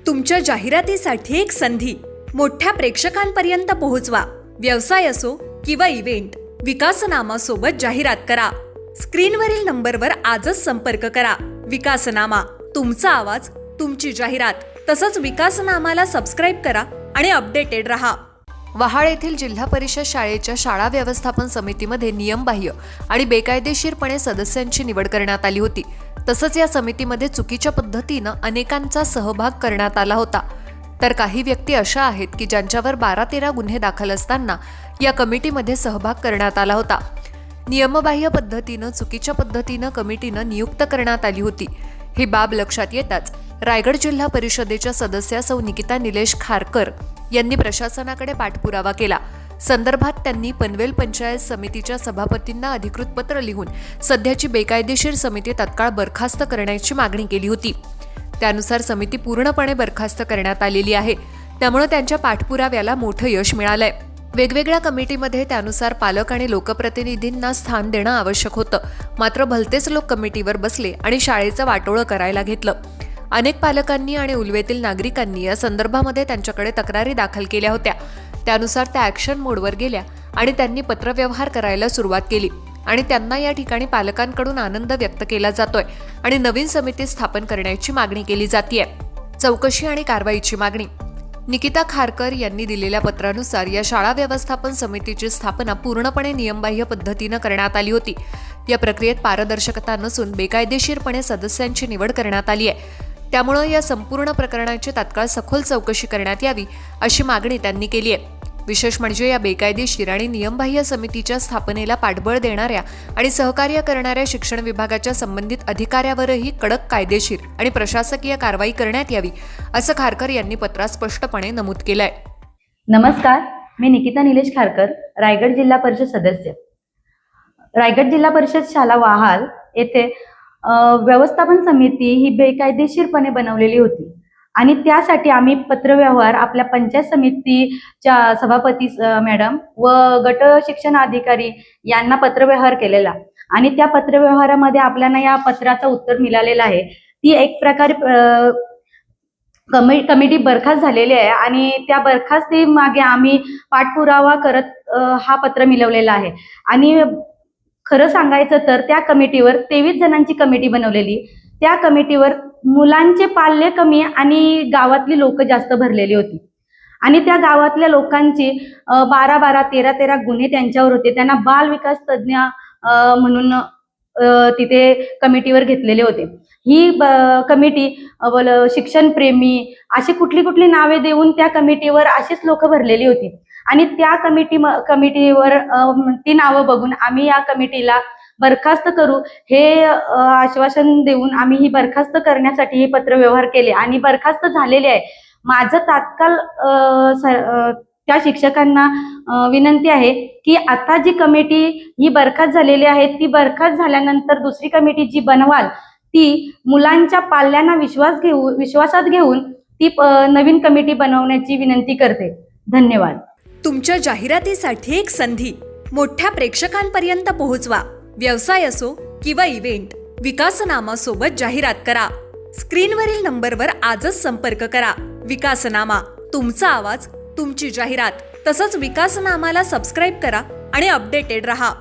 तुमच्या जाहिरातीसाठी एक संधी मोठ्या प्रेक्षकांपर्यंत पोहोचवा। व्यवसाय असो किंवा इव्हेंट, विकासनामा सोबत जाहिरात करा। स्क्रीनवरील नंबरवर आजच संपर्क करा। विकासनामा, तुमचा आवाज, तुमची जाहिरात। तसंच विकासनामाला सबस्क्राइब करा आणि अपडेटेड रहा। वहाड येथील जिल्हा परिषद शाळेच्या शाळा व्यवस्थापन समितीमध्ये नियमबाह्य आणि बेकायदेशीरपणे सदस्यांची निवड करण्यात आली होती। तसंच या समितीमध्ये चुकीच्या पद्धतीनं अनेकांचा सहभाग करण्यात आला होता। तर काही व्यक्ती अशा आहेत की ज्यांच्यावर 12-13 गुन्हे दाखल असताना या कमिटीमध्ये सहभाग करण्यात आला होता। नियमबाह्य पद्धतीनं चुकीच्या पद्धतीनं कमिटीनं नियुक्त करण्यात आली होती। ही बाब लक्षात येताच रायगड जिल्हा परिषदेच्या सदस्या सौ निकिता निलेश खारकर यांनी प्रशासनाकडे पाठपुरावा केला। संदर्भात त्यांनी पनवेल पंचायत समितीच्या सभापतींना अधिकृत पत्र लिहून सध्याची बेकायदेशीर समिती तत्काळ बरखास्त करण्याची मागणी केली होती। त्यानुसार समिती पूर्णपणे बरखास्त करण्यात आलेली आहे। त्यामुळे त्यांच्या पाठपुराव्याला मोठं यश मिळालंय। वेगवेगळ्या कमिटीमध्ये त्यानुसार पालक आणि लोकप्रतिनिधींना स्थान देणं आवश्यक होतं, मात्र भलतेच लोक कमिटीवर बसले आणि शाळेचं वाटोळं करायला घेतलं। अनेक पालकांनी आणि उलवेतील नागरिकांनी या संदर्भामध्ये त्यांच्याकडे तक्रारी दाखल केल्या होत्या। त्यानुसार त्या ॲक्शन मोडवर गेल्या आणि त्यांनी पत्रव्यवहार करायला सुरुवात केली आणि त्यांना या ठिकाणी पालकांकडून आनंद व्यक्त केला जातोय आणि नवीन समिती स्थापन करण्याची मागणी केली जातीये। चौकशी आणि कारवाईची मागणी। निकिता खारकर यांनी दिलेल्या पत्रानुसार या शाळा व्यवस्थापन समितीची स्थापना पूर्णपणे नियमबाह्य पद्धतीनं करण्यात आली होती। या प्रक्रियेत पारदर्शकता नसून बेकायदेशीरपणे सदस्यांची निवड करण्यात आली आहे। त्यामुळे या संपूर्ण प्रकरणाची तात्काळ सखोल चौकशी करण्यात यावी अशी मागणी त्यांनी केली आहे। विशेष म्हणजे या बेकायदेशीर आणि नियमबाह्य समितीच्या स्थापनेला पाठबळ देणाऱ्या आणि सहकार्य करणाऱ्या शिक्षण विभागाच्या संबंधित अधिकाऱ्यावरही कडक कायदेशीर आणि प्रशासकीय कारवाई करण्यात यावी असं खारकर यांनी पत्रात स्पष्टपणे नमूद केलंय। नमस्कार, मी निकिता निलेश खारकर, रायगड जिल्हा परिषद सदस्य। रायगड जिल्हा परिषद शाळा वहाल येथे व्यवस्थापन समिती ही बेकायदेशीरपणे बनवलेली होती आणि त्यासाठी आम्ही पत्रव्यवहार आपल्या पंचायत समितीच्या सभापती मॅडम व गट शिक्षण अधिकारी यांना पत्रव्यवहार केलेला आणि त्या पत्रव्यवहारामध्ये आपल्याला या पत्राचं उत्तर मिळालेलं आहे। ती एक प्रकारे कमिटी बरखास्त झालेली आहे आणि त्या बरखास्ती मागे आम्ही पाठपुरावा करत हा पत्र मिळवलेला आहे। आणि खरं सांगायचं तर त्या कमिटीवर 23 जणांची कमिटी बनवलेली। त्या कमिटीवर मुलांचे पाल्य कमी आणि गावातली लोक जास्त भरलेली होती आणि त्या गावातल्या लोकांची 12-12, 13-13 गुन्हे त्यांच्यावर होते। त्यांना बाल विकास तज्ञ म्हणून तिथे कमिटीवर घेतलेले होते। ही कमिटी शिक्षण प्रेमी अशी कुठली नावे देऊन त्या कमिटीवर अशीच लोक भरलेली होती आणि त्या कमिटीवर ती नावं बघून आम्ही या कमिटीला बरखास्त करू हे आश्वासन देऊन आम्ही ही बरखास्त करण्यासाठी हे पत्रव्यवहार केले आणि बरखास्त झालेले आहे। माझं तात्काळ त्या शिक्षकांना विनंती आहे की आता जी कमिटी ही बरखास्त झालेली आहे ती बरखास्त झाल्यानंतर दुसरी कमिटी जी बनवाल ती मुलांच्या पाल्यांना विश्वासात घेऊन ती नवीन कमिटी बनवण्याची विनंती करते। धन्यवाद। तुमच्या जाहिरातीसाठी एक संधी मोठ्या प्रेक्षकांपर्यंत पोहोचवा। व्यवसाय असो किंवा इव्हेंट, विकासनामा सोबत जाहिरात करा। स्क्रीनवरील नंबरवर आजच संपर्क करा। विकासनामा, तुमचा आवाज, तुमची जाहिरात। तसंच विकासनामाला सबस्क्राइब करा आणि अपडेटेड रहा।